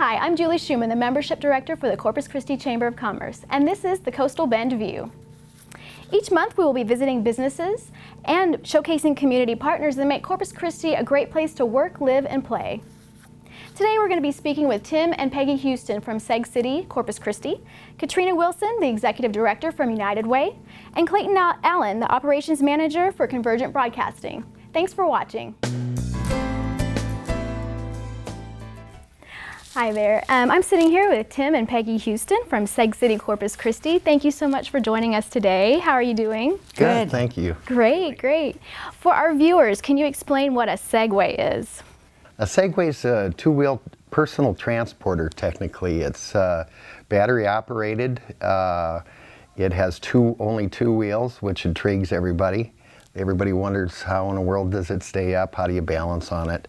Hi, I'm Julie Schumann, the Membership Director for the Corpus Christi Chamber of Commerce, and this is the Coastal Bend View. Each month we will be visiting businesses and showcasing community partners that make Corpus Christi a great place to work, live, and play. Today we're going to be speaking with Tim and Peggy Houston from Seg City, Corpus Christi, Katrina Wilson, the Executive Director from United Way, and Clayton Allen, the Operations Manager for Convergent Broadcasting. Thanks for watching. Hi there. I'm sitting here with Tim and Peggy Houston from Seg City, Corpus Christi. Thank you so much for joining us today. How are you doing? Good, thank you. Great, great. For our viewers, can you explain what a Segway is? A Segway is a two-wheel personal transporter, technically. It's battery operated. It has only two wheels, which intrigues everybody. Everybody wonders how in the world does it stay up? How do you balance on it?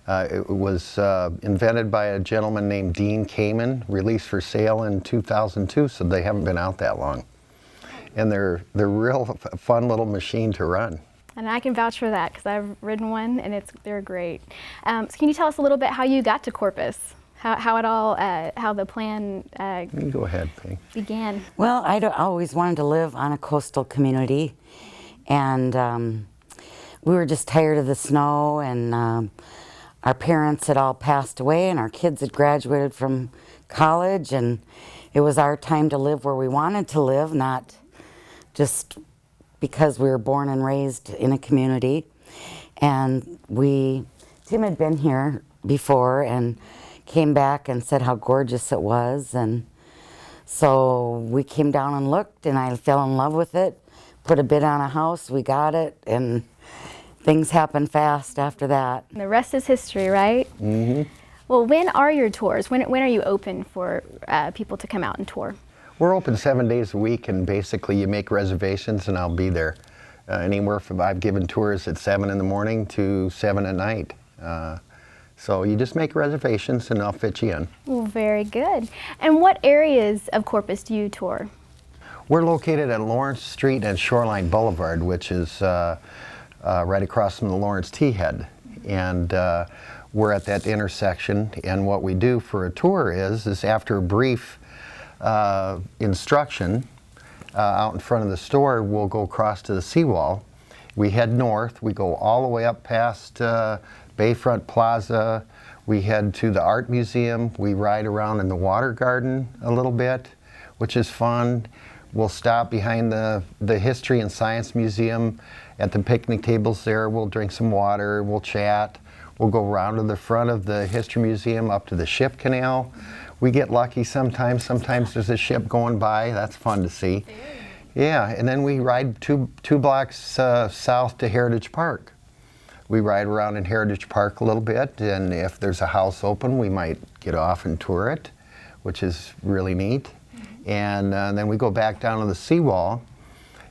It was invented by a gentleman named Dean Kamen, released for sale in 2002, so they haven't been out that long. And they're real fun little machine to run. And I can vouch for that because I've ridden one and they're great. So can you tell us a little bit how you got to Corpus? How the plan You can go ahead, Peg. began? Well, I always wanted to live on a coastal community, and we were just tired of the snow, and our parents had all passed away and our kids had graduated from college, and it was our time to live where we wanted to live, not just because we were born and raised in a community. And Tim had been here before and came back and said how gorgeous it was, and so we came down and looked, and I fell in love with it, put a bid on a house, we got it, and things happened fast after that. The rest is history, right? Mm-hmm. Well, when are your tours? When are you open for people to come out and tour? We're open 7 days a week, and basically you make reservations and I'll be there. Anywhere from, I've given tours at 7 in the morning to 7 at night. So you just make reservations and I'll fit you in. Well, very good. And what areas of Corpus do you tour? We're located at Lawrence Street and Shoreline Boulevard, which is right across from the Lawrence T-head. And we're at that intersection, and what we do for a tour is after a brief instruction out in front of the store, we'll go across to the seawall. We head north, we go all the way up past Bayfront Plaza, we head to the Art Museum, we ride around in the Water Garden a little bit, which is fun. We'll stop behind the History and Science Museum at the picnic tables there. We'll drink some water, we'll chat. We'll go around to the front of the History Museum up to the ship canal. We get lucky sometimes. Sometimes there's a ship going by. That's fun to see. Yeah, and then we ride two blocks south to Heritage Park. We ride around in Heritage Park a little bit, and if there's a house open, we might get off and tour it, which is really neat. And then we go back down to the seawall,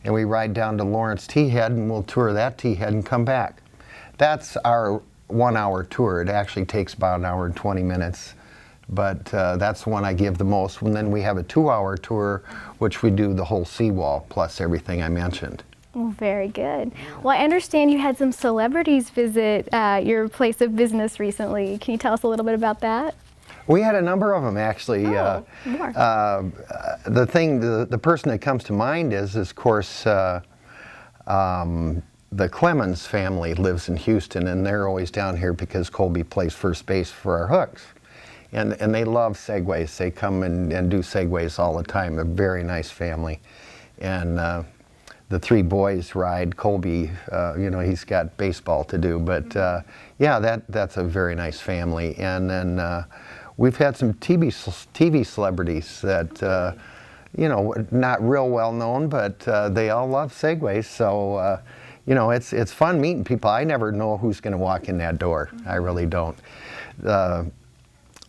and we ride down to Lawrence T-head, and we'll tour that T-head and come back. That's our 1 hour tour. It actually takes about an hour and 20 minutes, but that's the one I give the most. And then we have a 2 hour tour, which we do the whole seawall plus everything I mentioned. Well, very good. Well, I understand you had some celebrities visit your place of business recently. Can you tell us a little bit about that? We had a number of them, actually. More. The person that comes to mind is of course, the Clemens family lives in Houston, and they're always down here because Colby plays first base for our Hooks. And they love Segways. They come and do Segways all the time. A very nice family. And the three boys ride. Colby, he's got baseball to do, but yeah, that's a very nice family. And then we've had some TV celebrities that, not real well known, but they all love Segways. So, it's fun meeting people. I never know who's going to walk in that door. I really don't.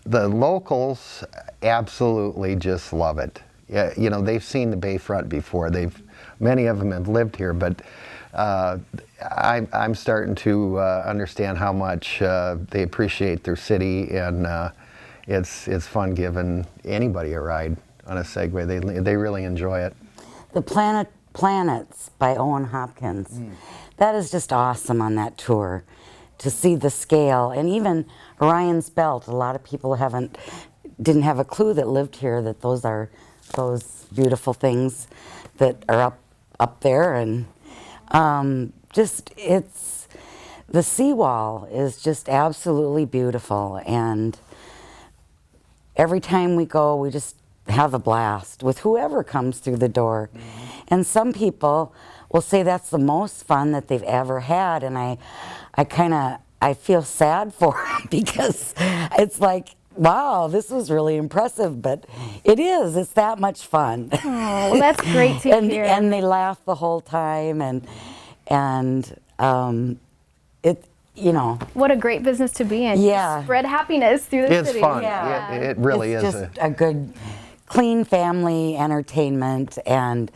The locals absolutely just love it. Yeah, they've seen the Bayfront before. Many of them have lived here, but I'm starting to understand how much they appreciate their city, and it's fun giving anybody a ride on a Segway. They really enjoy it. The Planets by Owen Hopkins. That is just awesome on that tour, to see the scale. And even Orion's Belt, a lot of people haven't didn't have a clue that lived here that those are those beautiful things that are up there, and it's the seawall is just absolutely beautiful, and every time we go we just have a blast with whoever comes through the door. And some people will say that's the most fun that they've ever had, and I feel sad for them because it's like, wow, this was really impressive, but it's that much fun. Oh, well, that's great to hear. And they laugh the whole time, and it, What a great business to be in. Yeah. You spread happiness through the It's city. fun. Yeah. It really it's is. just a good, clean family entertainment, and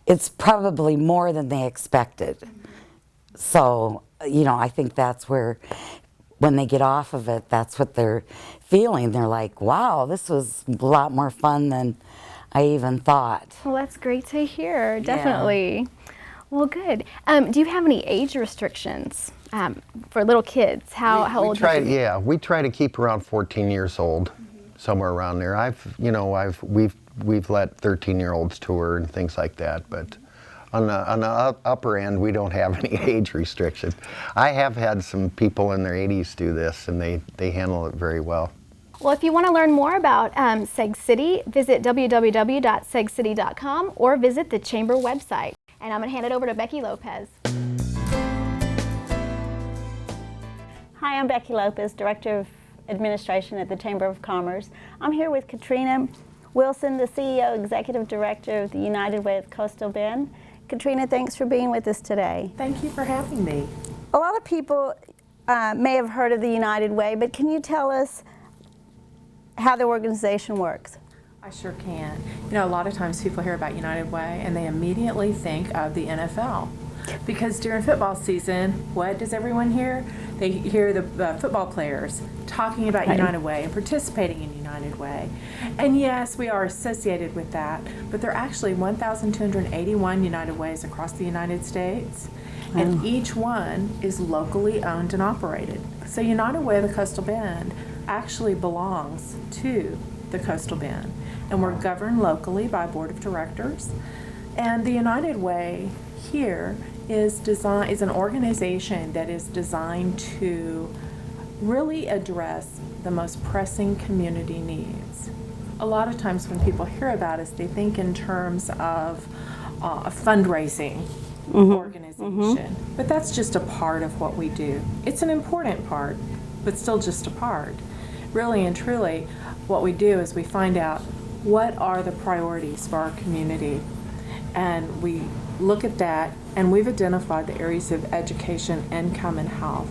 it's probably more than they expected. So, I think that's where, when they get off of it, that's what they're feeling. They're like, wow, this was a lot more fun than I even thought. Well, that's great to hear, definitely. Well, good. Do you have any age restrictions for little kids? How old? We try to keep around 14 years old, somewhere around there. We've let 13-year-olds tour and things like that, but on the upper end, we don't have any age restriction. I have had some people in their 80s do this, and they handle it very well. Well, if you want to learn more about Seg City, visit www.segcity.com or visit the Chamber website. And I'm going to hand it over to Becky Lopez. Hi, I'm Becky Lopez, Director of Administration at the Chamber of Commerce. I'm here with Katrina Wilson, the CEO, Executive Director of the United Way of Coastal Bend. Katrina, thanks for being with us today. Thank you for having me. A lot of people may have heard of the United Way, but can you tell us how the organization works? I sure can. A lot of times people hear about United Way and they immediately think of the NFL. Because during football season, what does everyone hear? They hear the football players talking about United Way and participating in United Way. And yes, we are associated with that, but there are actually 1,281 United Ways across the United States, and each one is locally owned and operated. So United Way of the Coastal Bend actually belongs to the Coastal Bend, and we're governed locally by a board of directors. And the United Way here is an organization that is designed to really address the most pressing community needs. A lot of times when people hear about us, they think in terms of a fundraising organization, but that's just a part of what we do. It's an important part, but still just a part. Really and truly, what we do is we find out what are the priorities for our community, and we look at that, and we've identified the areas of education, income, and health,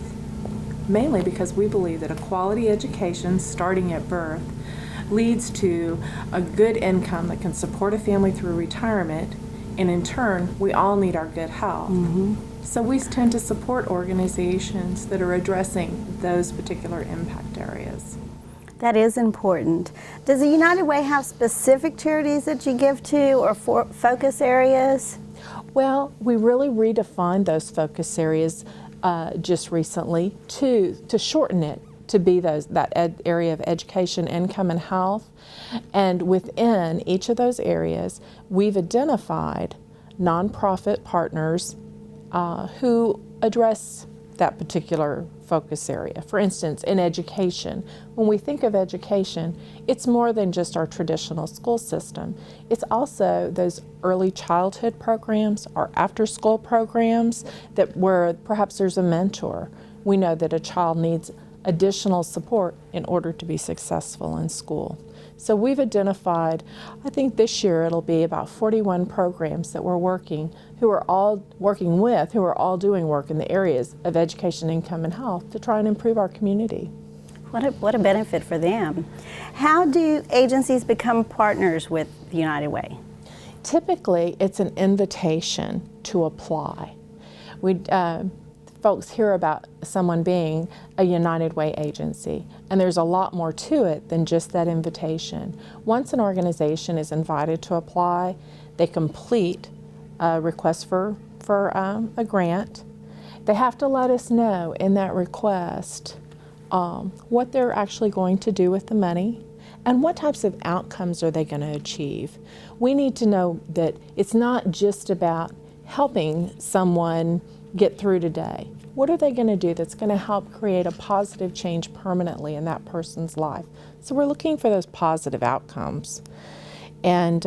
mainly because we believe that a quality education starting at birth leads to a good income that can support a family through retirement, and in turn, we all need our good health. So we tend to support organizations that are addressing those particular impact areas. That is important. Does the United Way have specific charities that you give to or focus areas? Well, we really redefined those focus areas just recently to shorten it to be that area of education, income, and health. And within each of those areas, we've identified nonprofit partners who address that particular focus area. For instance, in education, when we think of education, it's more than just our traditional school system. It's also those early childhood programs, our after-school programs where perhaps there's a mentor. We know that a child needs additional support in order to be successful in school. So we've identified, I think this year it'll be about 41 programs that we're who are all doing work in the areas of education, income, and health to try and improve our community. What a benefit for them. How do agencies become partners with the United Way? Typically, it's an invitation to apply. Folks hear about someone being a United Way agency, and there's a lot more to it than just that invitation. Once an organization is invited to apply, they complete a request for a grant. They have to let us know in that request what they're actually going to do with the money And what types of outcomes are they going to achieve? We need to know that it's not just about helping someone get through today. What are they going to do that's going to help create a positive change permanently in that person's life? So we're looking for those positive outcomes. And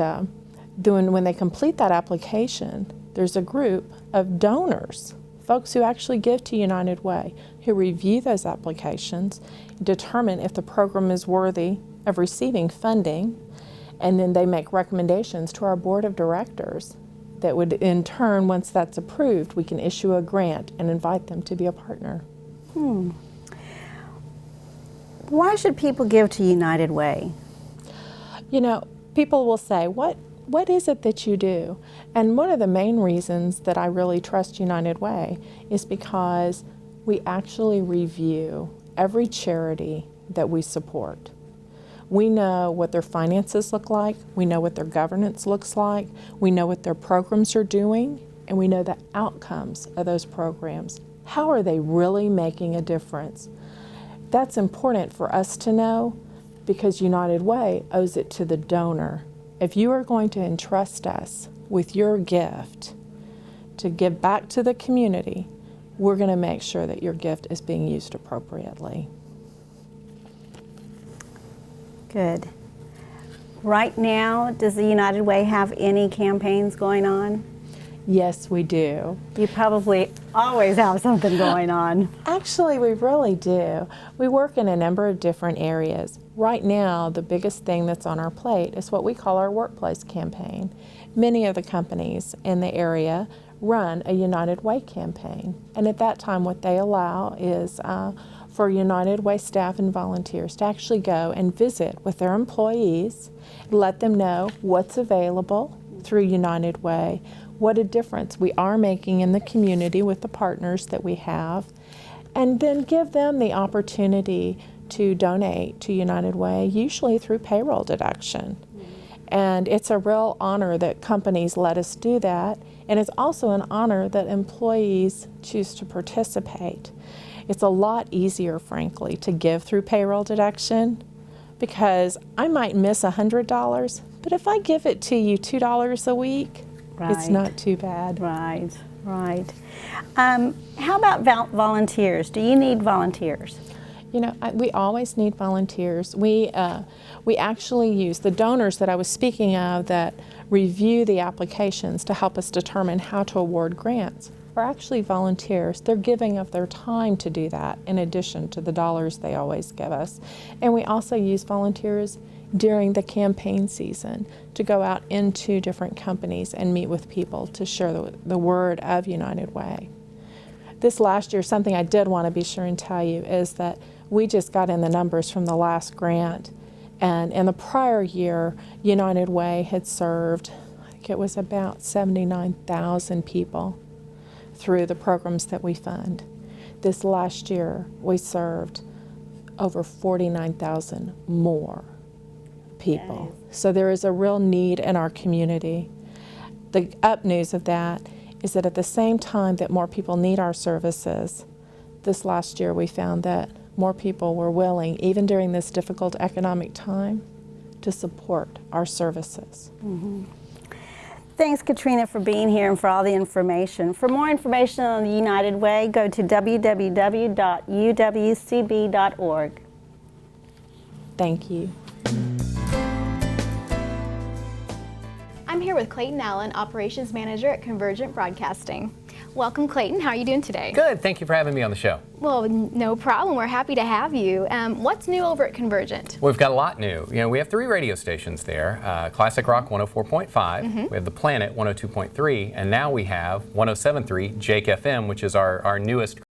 when they complete that application, there's a group of donors, folks who actually give to United Way, who review those applications, determine if the program is worthy of receiving funding, and then they make recommendations to our board of directors that would, in turn, once that's approved, we can issue a grant and invite them to be a partner. Why should people give to United Way? You know, people will say, what is it that you do? And one of the main reasons that I really trust United Way is because we actually review every charity that we support. We know what their finances look like, we know what their governance looks like, we know what their programs are doing, and we know the outcomes of those programs. How are they really making a difference? That's important for us to know because United Way owes it to the donor. If you are going to entrust us with your gift to give back to the community, we're going to make sure that your gift is being used appropriately. Good. Right now, does the United Way have any campaigns going on? Yes, we do. You probably always have something going on. Actually, we really do. We work in a number of different areas. Right now, the biggest thing that's on our plate is what we call our workplace campaign. Many of the companies in the area run a United Way campaign. And at that time, what they allow is for United Way staff and volunteers to actually go and visit with their employees, let them know what's available through United Way, what a difference we are making in the community with the partners that we have, and then give them the opportunity to donate to United Way, usually through payroll deduction. And it's a real honor that companies let us do that, and it's also an honor that employees choose to participate. It's a lot easier, frankly, to give through payroll deduction because I might miss $100, but if I give it to you $2 a week, it's not too bad. Right, right. How about volunteers? Do you need volunteers? You know, we always need volunteers. We actually use the donors that I was speaking of that review the applications to help us determine how to award grants are actually volunteers. They're giving of their time to do that in addition to the dollars they always give us. And we also use volunteers during the campaign season to go out into different companies and meet with people to share the word of United Way. This last year, something I did want to be sure and tell you is that we just got in the numbers from the last grant, and in the prior year, United Way had served, I think it was about 79,000 people through the programs that we fund. This last year, we served over 49,000 more people. So there is a real need in our community. The up news of that is that at the same time that more people need our services, this last year we found that more people were willing, even during this difficult economic time, to support our services. Thanks, Katrina, for being here and for all the information. For more information on the United Way, go to www.uwcb.org. Thank you. I'm here with Clayton Allen, Operations Manager at Convergent Broadcasting. Welcome, Clayton. How are you doing today? Good. Thank you for having me on the show. Well, no problem. We're happy to have you. What's new over at Convergent? We've got a lot new. You know, we have 3 radio stations there. Classic Rock 104.5, we have The Planet 102.3, and now we have 107.3 Jake FM, which is our newest